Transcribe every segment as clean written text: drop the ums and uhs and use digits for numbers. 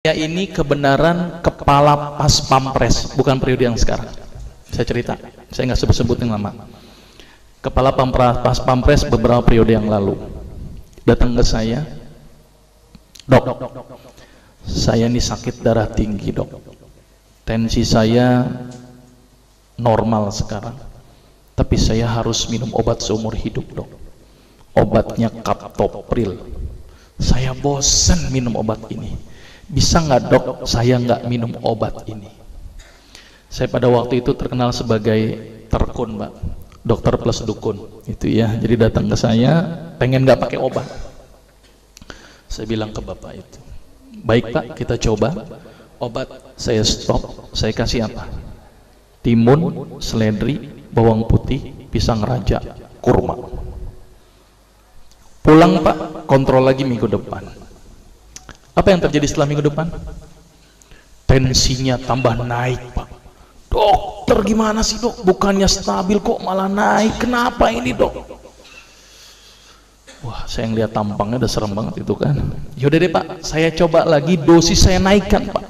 Saya ini kebenaran kepala pas pampres, bukan periode yang sekarang. Saya cerita, saya nggak sebut-sebut yang lama. Kepala pas pampres beberapa periode yang lalu datang ke saya, dok, saya ini sakit darah tinggi dok, tensi saya normal sekarang, tapi saya harus minum obat seumur hidup dok. Obatnya Captopril. Saya bosan minum obat ini. Bisa nggak dok saya nggak minum obat ini? Saya pada waktu itu terkenal sebagai terkun mbak, dokter plus dukun itu ya. Jadi datang ke saya pengen nggak pakai obat. Saya bilang ke bapak itu, baik pak, kita coba. Obat saya stop, saya kasih apa? Timun, seledri, bawang putih, pisang raja, kurma. Pulang pak, kontrol lagi minggu depan. Apa yang terjadi setelah minggu depan? Tensinya tambah naik pak. Dokter gimana sih dok? Bukannya stabil kok malah naik. Kenapa ini dok? Wah, saya ngeliat tampangnya udah serem banget itu kan. Yaudah deh pak, saya coba lagi, dosis saya naikkan pak.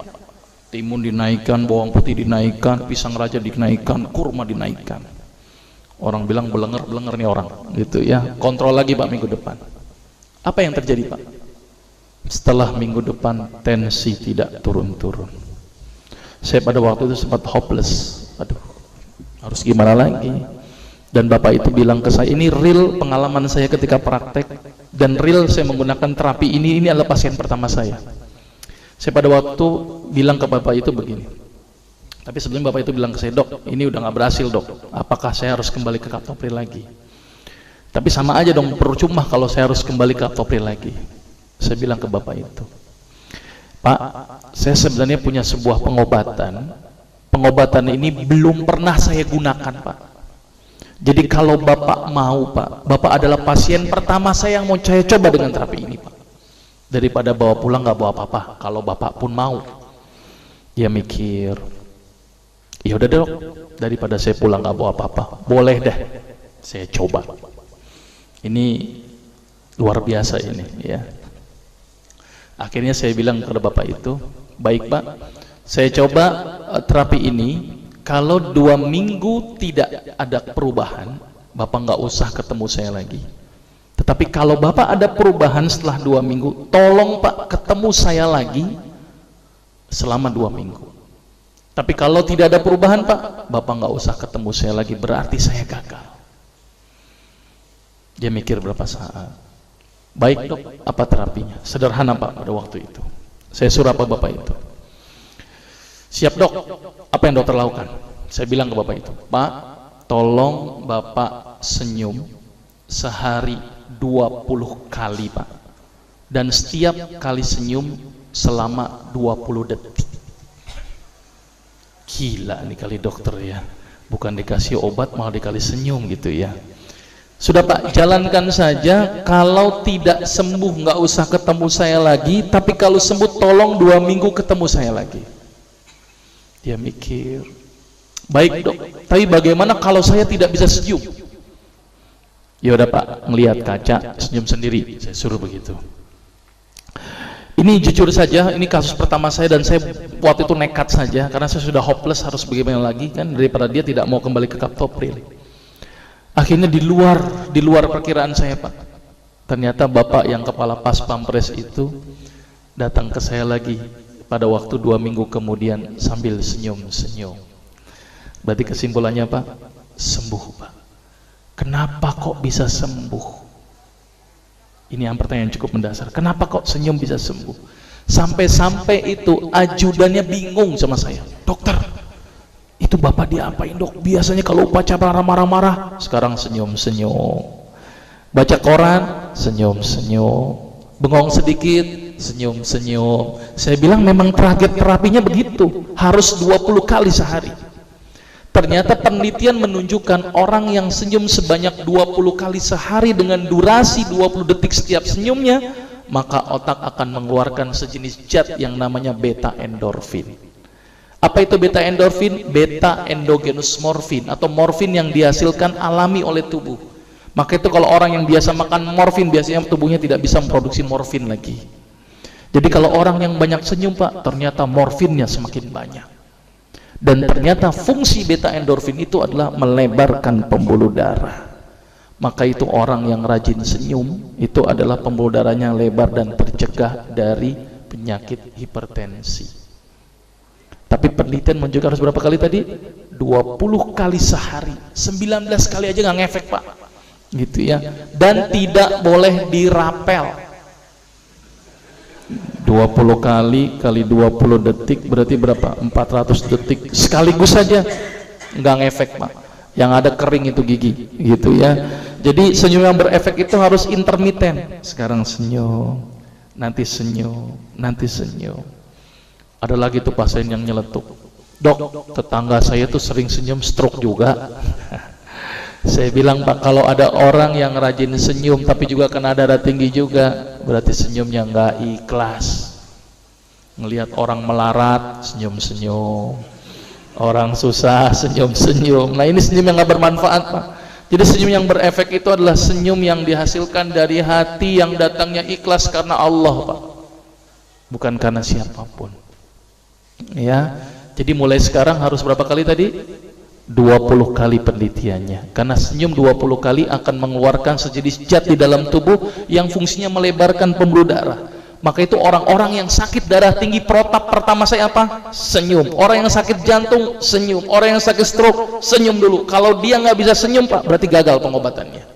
Timun dinaikkan, bawang putih dinaikkan, pisang raja dinaikkan, kurma dinaikkan. Orang bilang belenger nih orang gitu ya. Kontrol lagi pak minggu depan. Apa yang terjadi pak? Setelah minggu depan tensi tidak turun-turun. Saya pada waktu itu sempat hopeless. Aduh, harus gimana lagi? Dan bapak itu bilang ke saya, ini real pengalaman saya ketika praktek, dan real saya menggunakan terapi ini adalah pasien pertama saya. Saya pada waktu bilang ke bapak itu begini. Tapi sebelum bapak itu bilang ke saya, dok, ini udah nggak berhasil dok. Apakah saya harus kembali ke Captopril lagi? Tapi sama aja dong, percuma kalau saya harus kembali ke Captopril lagi. Saya bilang ke bapak itu, Pak, saya sebenarnya punya sebuah pengobatan. Pengobatan ini belum pernah saya gunakan pak. Jadi kalau bapak mau pak, bapak adalah pasien pertama saya yang mau saya coba dengan terapi ini pak. Daripada bawa pulang nggak bawa apa-apa, kalau bapak pun mau. Dia mikir, ya udah dok, daripada saya pulang nggak bawa apa-apa, boleh deh saya coba. Ini luar biasa ini ya. Akhirnya saya bilang kepada bapak itu, baik pak, saya coba terapi ini. Kalau 2 minggu tidak ada perubahan, bapak nggak usah ketemu saya lagi. Tetapi kalau bapak ada perubahan setelah 2 minggu, tolong pak ketemu saya lagi selama 2 minggu. Tapi kalau tidak ada perubahan pak, bapak nggak usah ketemu saya lagi, berarti saya gagal. Dia mikir berapa saat. Baik dok, apa terapinya? Sederhana pak pada waktu itu. Saya suruh apa bapak itu? Siap dok, apa yang dokter lakukan? Saya bilang ke bapak itu, Pak, tolong bapak senyum sehari 20 kali pak. Dan setiap kali senyum selama 20 detik. Gila nih kali dokter ya. Bukan dikasih obat malah dikali senyum gitu ya. Sudah pak, jalankan saja. Kalau tidak sembuh nggak usah ketemu saya lagi, tapi kalau sembuh tolong 2 minggu ketemu saya lagi. Dia mikir, baik dok, tapi bagaimana kalau saya tidak bisa senyum? Ya udah pak, ngelihat kaca senyum sendiri, saya suruh begitu. Ini jujur saja, ini kasus pertama saya, dan saya waktu itu nekat saja karena saya sudah hopeless, harus bagaimana lagi kan, daripada dia tidak mau kembali ke Captopril. Akhirnya di luar perkiraan saya pak, ternyata bapak yang kepala pas pampres itu datang ke saya lagi pada waktu 2 minggu kemudian sambil senyum-senyum. Berarti kesimpulannya pak, sembuh pak. Kenapa kok bisa sembuh? Ini yang pertanyaan cukup mendasar. Kenapa kok senyum bisa sembuh? Sampai-sampai itu ajudannya bingung sama saya, dokter, itu bapak diapain dok? Biasanya kalau upacara marah-marah, sekarang senyum-senyum. Baca koran, senyum-senyum. Bengong sedikit, senyum-senyum. Saya bilang memang target terapinya begitu, harus 20 kali sehari. Ternyata penelitian menunjukkan orang yang senyum sebanyak 20 kali sehari dengan durasi 20 detik setiap senyumnya, maka otak akan mengeluarkan sejenis zat yang namanya beta endorfin. Apa itu beta endorfin? Beta endogenous morfin, atau morfin yang dihasilkan alami oleh tubuh. Maka itu kalau orang yang biasa makan morfin, biasanya tubuhnya tidak bisa memproduksi morfin lagi. Jadi kalau orang yang banyak senyum Pak, ternyata morfinnya semakin banyak. Dan ternyata fungsi beta endorfin itu adalah melebarkan pembuluh darah. Maka itu orang yang rajin senyum itu adalah pembuluh darahnya lebar dan tercegah dari penyakit hipertensi. Tapi penelitian menunjukkan harus berapa kali tadi? 20 kali sehari. 19 kali aja nggak ngefek Pak. Gitu ya. Dan tidak boleh dirapel. 20 kali kali 20 detik berarti berapa? 400 detik sekaligus saja nggak ngefek Pak. Yang ada kering itu gigi gitu ya. Jadi senyum yang berefek itu harus intermiten. Sekarang senyum, nanti senyum, nanti senyum. Ada lagi tuh pasien yang nyeletuk, dok, tetangga saya tuh sering senyum stroke juga. Saya bilang Pak, kalau ada orang yang rajin senyum tapi juga kena darah tinggi juga, berarti senyumnya nggak ikhlas. Ngelihat orang melarat senyum-senyum, orang susah senyum-senyum. Nah ini senyum yang nggak bermanfaat Pak. Jadi senyum yang berefek itu adalah senyum yang dihasilkan dari hati yang datangnya ikhlas karena Allah Pak, bukan karena siapapun. Ya, jadi mulai sekarang harus berapa kali tadi? 20 kali penelitiannya, karena senyum 20 kali akan mengeluarkan sejenis zat di dalam tubuh yang fungsinya melebarkan pembuluh darah. Maka itu orang-orang yang sakit darah tinggi, protap pertama saya apa? Senyum. Orang yang sakit jantung, senyum. Orang yang sakit stroke, senyum dulu. Kalau dia nggak bisa senyum Pak, berarti gagal pengobatannya.